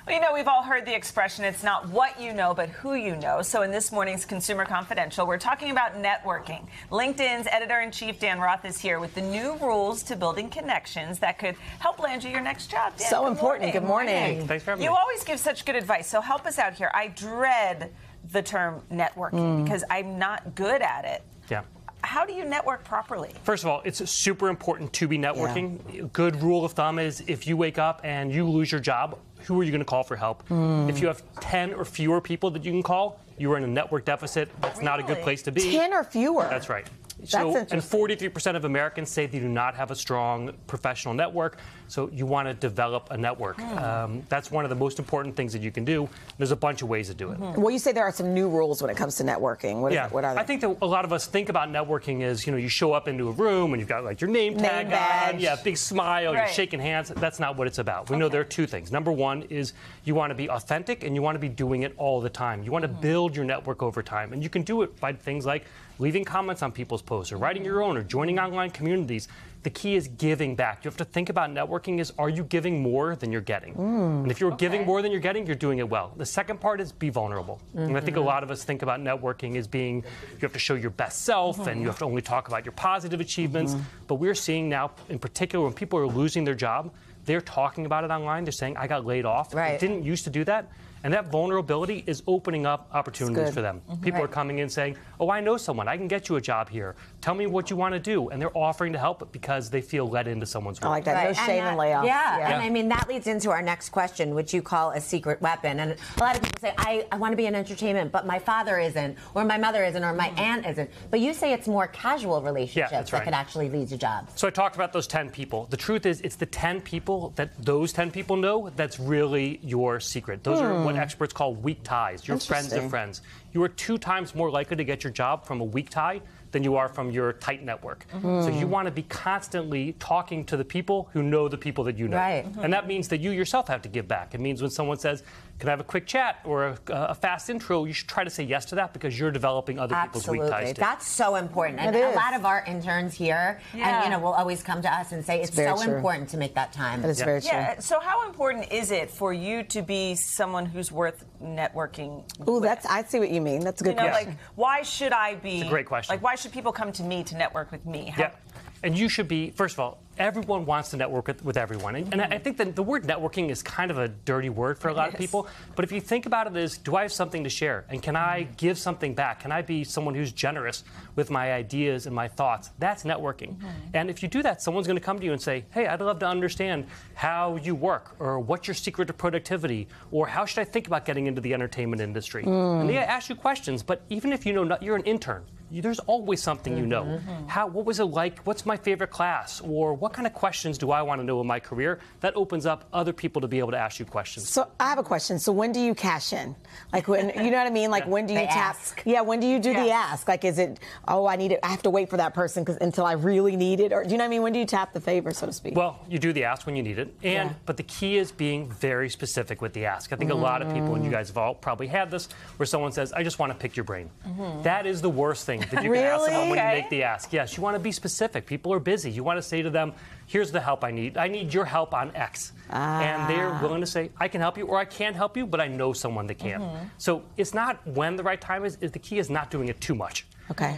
Well, you know, we've all heard the expression, it's not what you know, but who you know. So in this morning's Consumer Confidential, we're talking about networking. LinkedIn's editor-in-chief, Dan Roth, is here with the new rules to building connections that could help land you your next job. Dan, so important. Good morning. Thanks for having me. You always give such good advice, so help us out here. I dread the term networking because I'm not good at it. Yeah. How do you network properly? First of all, it's super important to be networking. Yeah. Good rule of thumb is if you wake up and you lose your job, who are you going to call for help? If you have 10 or fewer people that you can call, you are in a network deficit. That's not a good place to be. 10 or fewer? That's right. So, and 43% of Americans say they do not have a strong professional network, so you want to develop a network. That's one of the most important things that you can do. There's a bunch of ways to do it. Well, you say there are some new rules when it comes to networking. What are they? I think that a lot of us think about networking as, you show up into a room and you've got like your name tag on, big smile, you're shaking hands. That's not what it's about. We know there are two things. Number one is you want to be authentic and you want to be doing it all the time. You want to build your network over time, and you can do it by things like leaving comments on people's posts or writing your own or joining online communities. The key is giving back. You have to think about networking is, are you giving more than you're getting? And if you're giving more than you're getting, you're doing it well. The second part is be vulnerable. And I think a lot of us think about networking as being, you have to show your best self and you have to only talk about your positive achievements. But we're seeing now, in particular, when people are losing their job, they're talking about it online. They're saying, I got laid off. They didn't used to do that. And that vulnerability is opening up opportunities for them. People are coming in saying, oh, I know someone. I can get you a job here. Tell me what you want to do. And they're offering to help because they feel let into someone's world. I like that. No shame in layoffs. And I mean, that leads into our next question, which you call a secret weapon. And a lot of people say, I want to be in entertainment, but my father isn't, or my mother isn't, or my aunt isn't. But you say it's more casual relationships that could actually lead to jobs. So I talked about those 10 people. The truth is, it's the 10 people that those 10 people know that's really your secret. Those are what experts call weak ties, your friends of friends. You are 2 times more likely to get your job from a weak tie than you are from your tight network. So you want to be constantly talking to the people who know the people that you know. And that means that you yourself have to give back. It means when someone says, can I have a quick chat or a fast intro, you should try to say yes to that because you're developing other people's weak ties too. That's so important. And a lot of our interns here, and will always come to us and say it's so important to make that time. That is very true. So how important is it for you to be someone who's worth networking with? I see what you mean. That's a good question. Like, why should I be? It's a great question. Like, why should people come to me to network with me? And you should be, first of all, everyone wants to network with everyone. And I think that the word networking is kind of a dirty word for a lot of people. But if you think about it as, do I have something to share? And can I give something back? Can I be someone who's generous with my ideas and my thoughts? That's networking. And if you do that, someone's going to come to you and say, hey, I'd love to understand how you work, or what's your secret to productivity, or how should I think about getting into the entertainment industry? And they ask you questions, but even if you know you're an intern, there's always something you know. What was it like? What's my favorite class? Or what kind of questions do I want to know in my career? That opens up other people to be able to ask you questions. So I have a question. So when do you cash in? Like when, you know what I mean? Like when do you ask? When do you do the ask? Like is it, oh, I need it, I have to wait for that person until I really need it? Or do you know what I mean? When do you tap the favor, so to speak? Well, you do the ask when you need it. But the key is being very specific with the ask. I think a lot of people, and you guys have all probably had this, where someone says, I just want to pick your brain. That is the worst thing that you can ask someone when you make the ask. Yes, you want to be specific. People are busy. You want to say to them, here's the help I need. I need your help on X. And they're willing to say, I can help you, or I can't help you, but I know someone that can. So it's not when the right time is. The key is not doing it too much.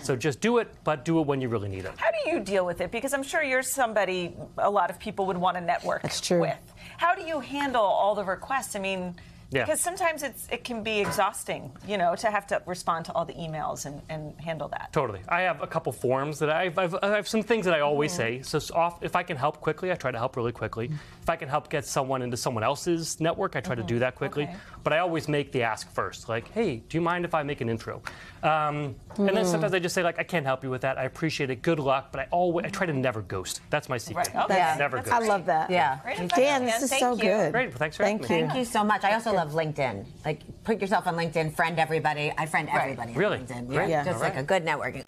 So just do it, but do it when you really need it. How do you deal with it? Because I'm sure you're somebody a lot of people would want to network with. How do you handle all the requests? I mean, because sometimes it can be exhausting, to have to respond to all the emails and handle that. Totally. I have a couple forms that I have some things that I always say. So if I can help quickly, I try to help really quickly. If I can help get someone into someone else's network, I try to do that quickly. But I always make the ask first. Like, hey, do you mind if I make an intro? And then sometimes I just say, like, I can't help you with that. I appreciate it. Good luck. But I try to never ghost. That's my secret. Never ghost. I love that. Dan, this is so good. Great. Well, thanks for having me. Thank you so much. I also love LinkedIn. Like, put yourself on LinkedIn, friend everybody. I friend everybody on LinkedIn. Just like a good networking.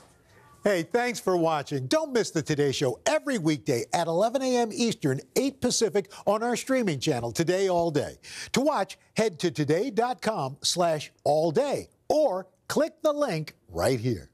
Hey, thanks for watching. Don't miss the Today Show every weekday at 11 a.m. Eastern, 8 Pacific on our streaming channel, Today All Day. To watch, head to today.com/allday or click the link right here.